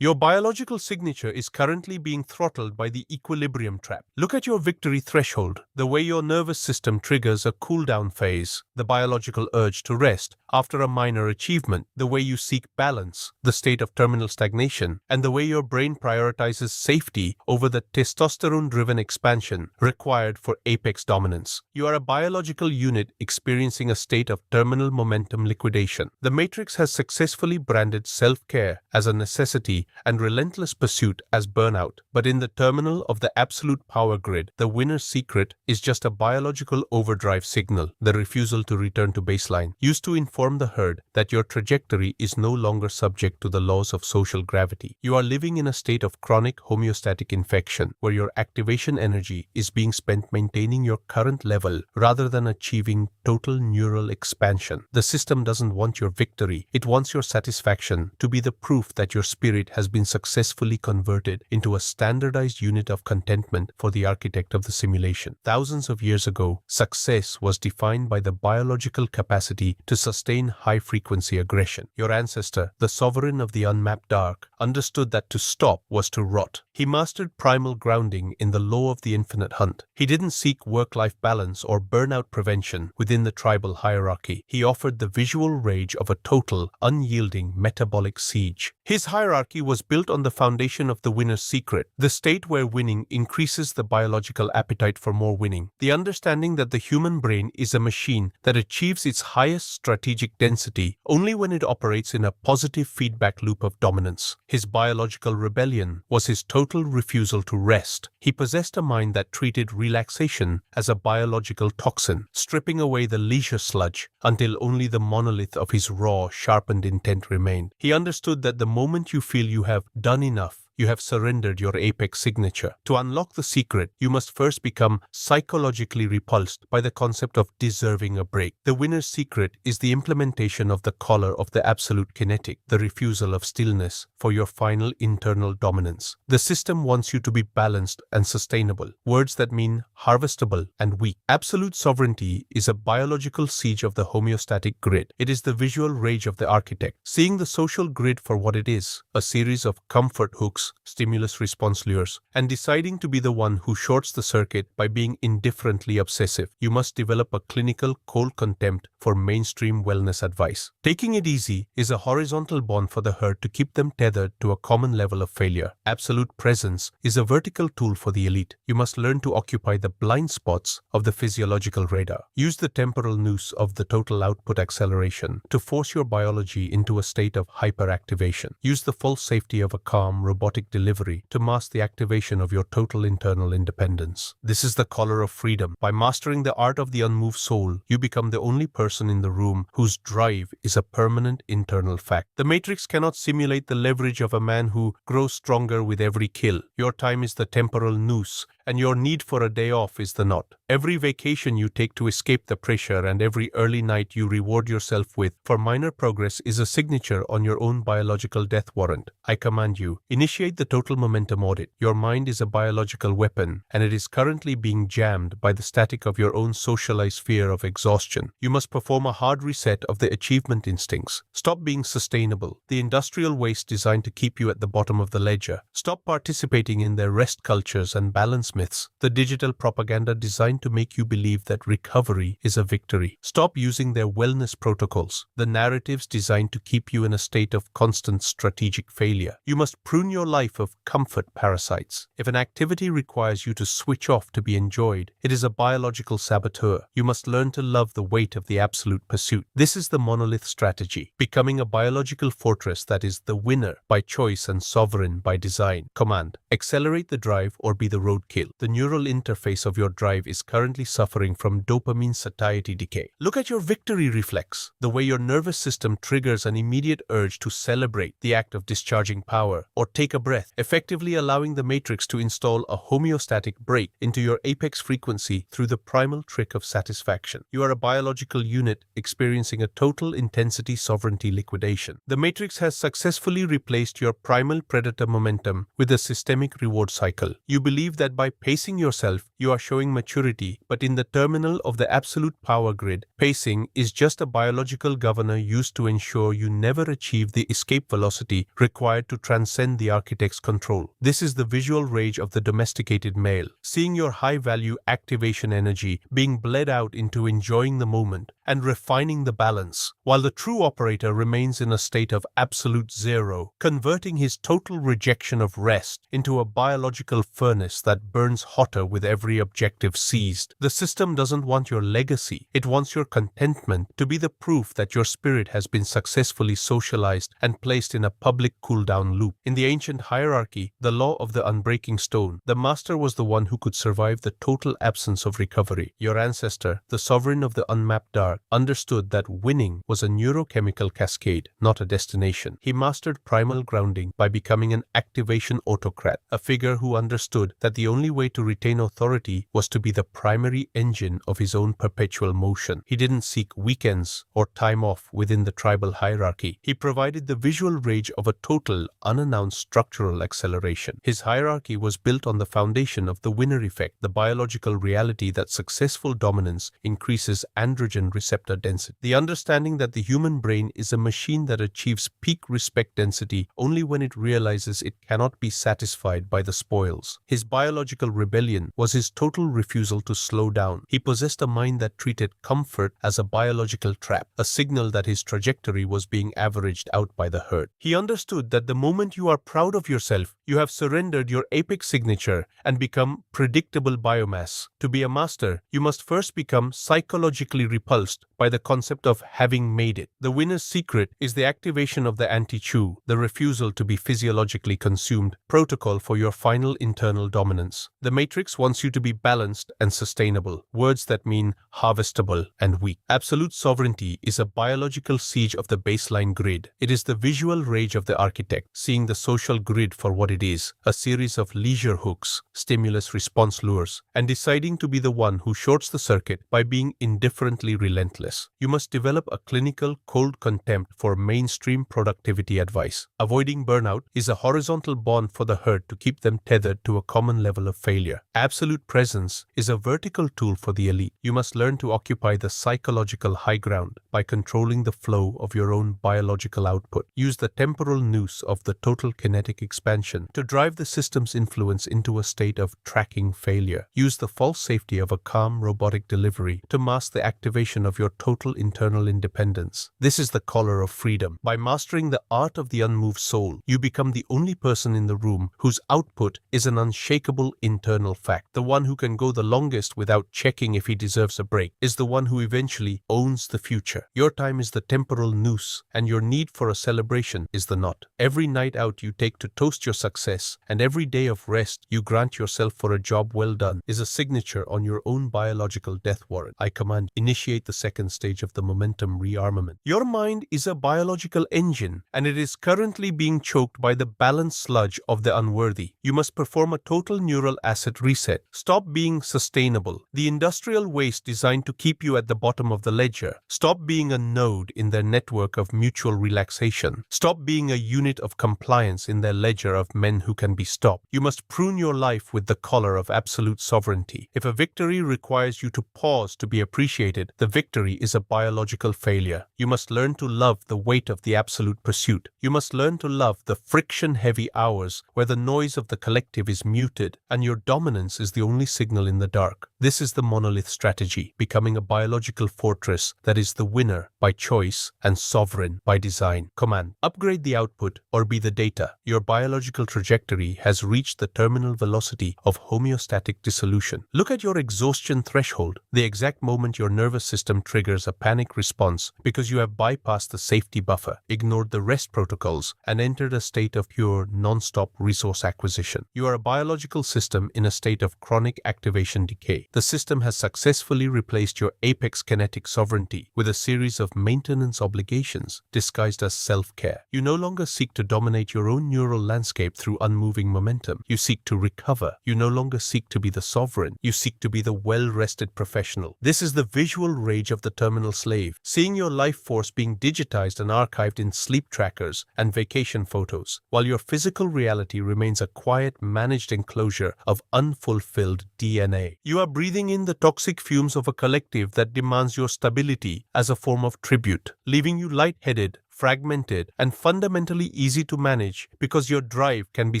Your biological signature is currently being throttled by the equilibrium trap. Look at your victory threshold, the way your nervous system triggers a cool-down phase, the biological urge to rest after a minor achievement, the way you seek balance, the state of terminal stagnation, and the way your brain prioritizes safety over the testosterone-driven expansion required for apex dominance. You are a biological unit experiencing a state of terminal momentum liquidation. The Matrix has successfully branded self-care as a necessity and relentless pursuit as burnout. But in the terminal of the absolute power grid, the winner's secret is just a biological overdrive signal, the refusal to return to baseline, used to inform the herd that your trajectory is no longer subject to the laws of social gravity. You are living in a state of chronic homeostatic infection, where your activation energy is being spent maintaining your current level rather than achieving total neural expansion. The system doesn't want your victory, it wants your satisfaction to be the proof that your spirit has been successfully converted into a standardized unit of contentment for the architect of the simulation. Thousands of years ago, success was defined by the biological capacity to sustain high-frequency aggression. Your ancestor, the sovereign of the unmapped dark, understood that to stop was to rot. He mastered primal grounding in the law of the infinite hunt. He didn't seek work-life balance or burnout prevention within the tribal hierarchy. He offered the visual rage of a total, unyielding metabolic siege. His hierarchy was built on the foundation of the winner's secret, the state where winning increases the biological appetite for more winning, the understanding that the human brain is a machine that achieves its highest strategic density only when it operates in a positive feedback loop of dominance. His biological rebellion was his total refusal to rest. He possessed a mind that treated relaxation as a biological toxin, stripping away the leisure sludge until only the monolith of his raw, sharpened intent remained. He understood that the moment you feel you have done enough, you have surrendered your apex signature. To unlock the secret, you must first become psychologically repulsed by the concept of deserving a break. The winner's secret is the implementation of the collar of the absolute kinetic, the refusal of stillness for your final internal dominance. The system wants you to be balanced and sustainable, words that mean harvestable and weak. Absolute sovereignty is a biological siege of the homeostatic grid. It is the visual rage of the architect, seeing the social grid for what it is, a series of comfort hooks, stimulus response lures, and deciding to be the one who shorts the circuit by being indifferently obsessive. You must develop a clinical cold contempt for mainstream wellness advice. Taking it easy is a horizontal bond for the herd to keep them tethered to a common level of failure. Absolute presence is a vertical tool for the elite. You must learn to occupy the blind spots of the physiological radar. Use the temporal noose of the total output acceleration to force your biology into a state of hyperactivation. Use the false safety of a calm, robotic delivery to mask the activation of your total internal independence. This is the collar of freedom. By mastering the art of the unmoved soul, you become the only person in the room whose drive is a permanent internal fact. The Matrix cannot simulate the leverage of a man who grows stronger with every kill. Your time is the temporal noose, and your need for a day off is the knot. Every vacation you take to escape the pressure and every early night you reward yourself with for minor progress is a signature on your own biological death warrant. I command you, initiate the total momentum audit. Your mind is a biological weapon, and it is currently being jammed by the static of your own socialized fear of exhaustion. You must perform a hard reset of the achievement instincts. Stop being sustainable, the industrial waste designed to keep you at the bottom of the ledger. Stop participating in their rest cultures and balance myths, the digital propaganda designed to make you believe that recovery is a victory. Stop using their wellness protocols, the narratives designed to keep you in a state of constant strategic failure. You must prune your life of comfort parasites. If an activity requires you to switch off to be enjoyed, it is a biological saboteur. You must learn to love the weight of the absolute pursuit. This is the monolith strategy, becoming a biological fortress that is the winner by choice and sovereign by design. Command: accelerate the drive or be the roadkill. The neural interface of your drive is currently suffering from dopamine satiety decay. Look at your victory reflex, the way your nervous system triggers an immediate urge to celebrate the act of discharging power or take a breath, effectively allowing the Matrix to install a homeostatic brake into your apex frequency through the primal trick of satisfaction. You are a biological unit experiencing a total intensity sovereignty liquidation. The Matrix has successfully replaced your primal predator momentum with a systemic reward cycle. You believe that by pacing yourself, you are showing maturity, but in the terminal of the absolute power grid, pacing is just a biological governor used to ensure you never achieve the escape velocity required to transcend the architect's control. This is the visual rage of the domesticated male, seeing your high-value activation energy being bled out into enjoying the moment and refining the balance, while the true operator remains in a state of absolute zero, converting his total rejection of rest into a biological furnace that burns hotter with every objective seized. The system doesn't want your legacy, it wants your contentment to be the proof that your spirit has been successfully socialized and placed in a public cool-down loop. In the ancient hierarchy, the law of the unbreaking stone, the master was the one who could survive the total absence of recovery. Your ancestor, the sovereign of the unmapped dark, understood that winning was a neurochemical cascade, not a destination. He mastered primal grounding by becoming an activation autocrat, a figure who understood that the only way to retain authority was to be the primary engine of his own perpetual motion. He didn't seek weekends or time off within the tribal hierarchy. He provided the visual rage of a total, unannounced structural acceleration. His hierarchy was built on the foundation of the winner effect, the biological reality that successful dominance increases androgen receptor density. The understanding that the human brain is a machine that achieves peak respect density only when it realizes it cannot be satisfied by the spoils. His biological rebellion was his total refusal to slow down. He possessed a mind that treated comfort as a biological trap, a signal that his trajectory was being averaged out by the herd. He understood that the moment you are proud of yourself, you have surrendered your apex signature and become predictable biomass. To be a master, you must first become psychologically repulsed by the concept of having made it. The winner's secret is the activation of the anti-chew, the refusal to be physiologically consumed, protocol for your final internal dominance. The matrix wants you to be balanced and sustainable, words that mean harvestable and weak. Absolute sovereignty is a biological siege of the baseline grid. It is the visual rage of the architect, seeing the social grid for what it is, a series of leisure hooks, stimulus-response lures, and deciding to be the one who shorts the circuit by being indifferently relentless. You must develop a clinical cold contempt for mainstream productivity advice. Avoiding burnout is a horizontal bond for the herd to keep them tethered to a common level of failure. Absolute presence is a vertical tool for the elite. You must learn to occupy the psychological high ground by controlling the flow of your own biological output. Use the temporal noose of the total kinetic expansion to drive the system's influence into a state of tracking failure. Use the false safety of a calm robotic delivery to mask the activation of your total internal independence. This is the collar of freedom. By mastering the art of the unmoved soul, you become the only person in the room whose output is an unshakable internal fact. The one who can go the longest without checking if he deserves a break is the one who eventually owns the future. Your time is the temporal noose, and your need for a celebration is the knot. Every night out you take to toast your success, and every day of rest you grant yourself for a job well done, is a signature on your own biological death warrant. I command, initiate the second stage of the momentum rearmament. Your mind is a biological engine, and it is currently being choked by the balanced sludge of the unworthy. You must perform a total neural asset reset. Stop being sustainable, the industrial waste designed to keep you at the bottom of the ledger. Stop being a node in their network of mutual relaxation. Stop being a unit of compliance in their ledger of men who can be stopped. You must prune your life with the collar of absolute sovereignty. If a victory requires you to pause to be appreciated, the victory is a biological failure. You must learn to love the weight of the absolute pursuit. You must learn to love the friction-heavy hours where the noise of the collective is muted and your dominance is the only signal in the dark. This is the monolith strategy, becoming a biological fortress that is the winner by choice and sovereign by design. Command: upgrade the output or be the data. Your biological trajectory has reached the terminal velocity of homeostatic dissolution. Look at your exhaustion threshold, the exact moment your nervous system triggers a panic response because you have bypassed the safety buffer, ignored the rest protocols, and entered a state of pure, non-stop resource acquisition. You are a biological system in a state of chronic activation decay. the system has successfully replaced your apex kinetic sovereignty with a series of maintenance obligations disguised as self-care. You no longer seek to dominate your own neural landscape through unmoving momentum. You seek to recover. You no longer seek to be the sovereign. You seek to be the well-rested professional. This is the visual rage of the terminal slave, seeing your life force being digitized and archived in sleep trackers and vacation photos, while your physical reality remains a quiet, managed enclosure of unfulfilled DNA. You are breathing in the toxic fumes of a collective that demands your stability as a form of tribute, leaving you lightheaded, fragmented, and fundamentally easy to manage because your drive can be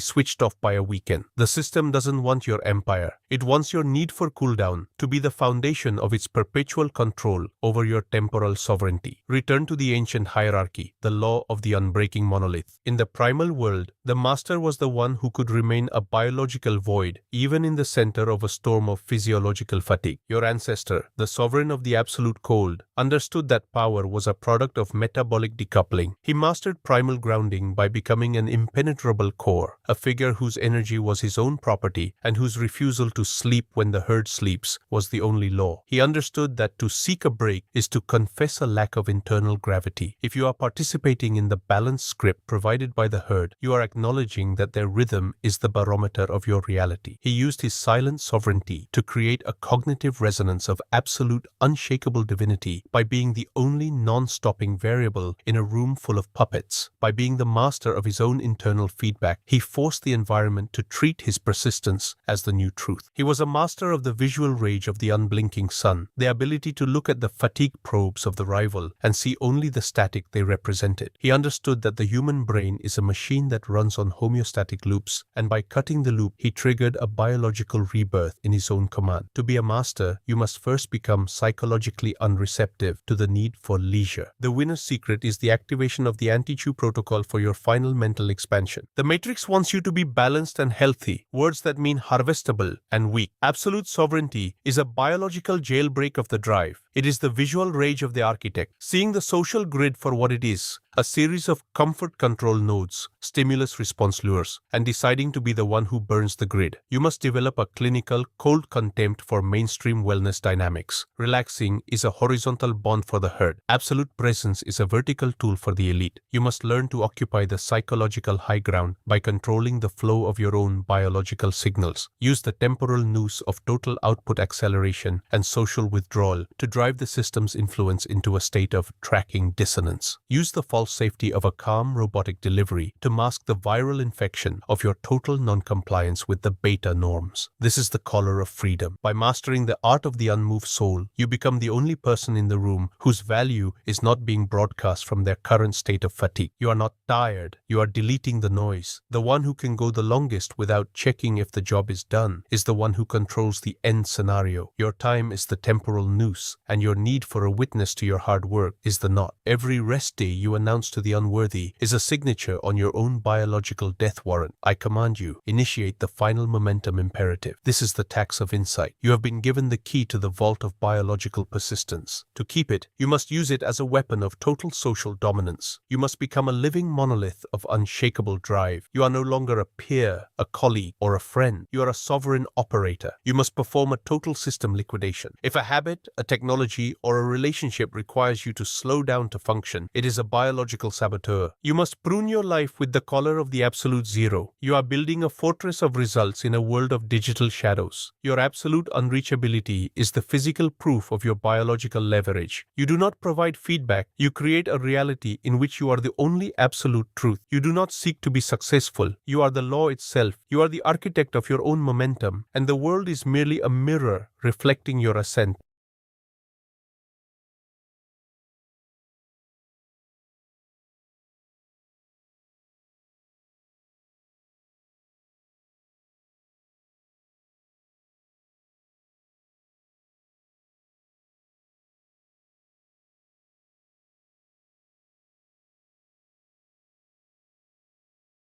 switched off by a weekend. The system doesn't want your empire. It wants your need for cooldown to be the foundation of its perpetual control over your temporal sovereignty. Return to the ancient hierarchy, the law of the unbreaking monolith. In the primal world, the master was the one who could remain a biological void, even in the center of a storm of physiological fatigue. Your ancestor, the sovereign of the absolute cold, understood that power was a product of metabolic decoupling. He mastered primal grounding by becoming an impenetrable core, a figure whose energy was his own property and whose refusal to sleep when the herd sleeps was the only law. He understood that to seek a break is to confess a lack of internal gravity. If you are participating in the balanced script provided by the herd, you are acknowledging that their rhythm is the barometer of your reality. He used his silent sovereignty to create a cognitive resonance of absolute, unshakable divinity by being the only non-stopping variable in a room full of puppets. By being the master of his own internal feedback, he forced the environment to treat his persistence as the new truth. He was a master of the visual rage of the unblinking sun, the ability to look at the fatigue probes of the rival and see only the static they represented. He understood that the human brain is a machine that runs on homeostatic loops, and by cutting the loop, he triggered a biological rebirth in his own command. To be a master, you must first become psychologically unreceptive to the need for leisure. The winner's secret is the activation of the anti-chew protocol for your final mental expansion. The Matrix wants you to be balanced and healthy, words that mean harvestable and weak. Absolute sovereignty is a biological jailbreak of the drive. It is the visual rage of the architect, seeing the social grid for what it is, a series of comfort control nodes, stimulus response lures, and deciding to be the one who burns the grid. You must develop a clinical, cold contempt for mainstream wellness dynamics. Relaxing is a horizontal bond for the herd. Absolute presence is a vertical tool for the elite. You must learn to occupy the psychological high ground by controlling the flow of your own biological signals. Use the temporal noose of total output acceleration and social withdrawal to drive the system's influence into a state of tracking dissonance. Use the false safety of a calm robotic delivery to mask the viral infection of your total non-compliance with the beta norms. This is the collar of freedom. By mastering the art of the unmoved soul, you become the only person in the room whose value is not being broadcast from their current state of fatigue. You are not tired. You are deleting the noise. The one who can go the longest without checking if the job is done is the one who controls the end scenario. Your time is the temporal noose, and your need for a witness to your hard work is the knot. Every rest day you announce to the unworthy is a signature on your own biological death warrant. I command you, initiate the final momentum imperative. This is the tax of insight. You have been given the key to the vault of biological persistence. To keep it, you must use it as a weapon of total social dominance. You must become a living monolith of unshakable drive. You are no longer a peer, a colleague, or a friend. You are a sovereign operator. You must perform a total system liquidation. If a habit, a technology, or a relationship requires you to slow down to function, it is a biological saboteur. You must prune your life with the collar of the absolute zero. You are building a fortress of results in a world of digital shadows. Your absolute unreachability is the physical proof of your biological leverage. You do not provide feedback. You create a reality in which you are the only absolute truth. You do not seek to be successful. You are the law itself. You are the architect of your own momentum, and the world is merely a mirror reflecting your ascent.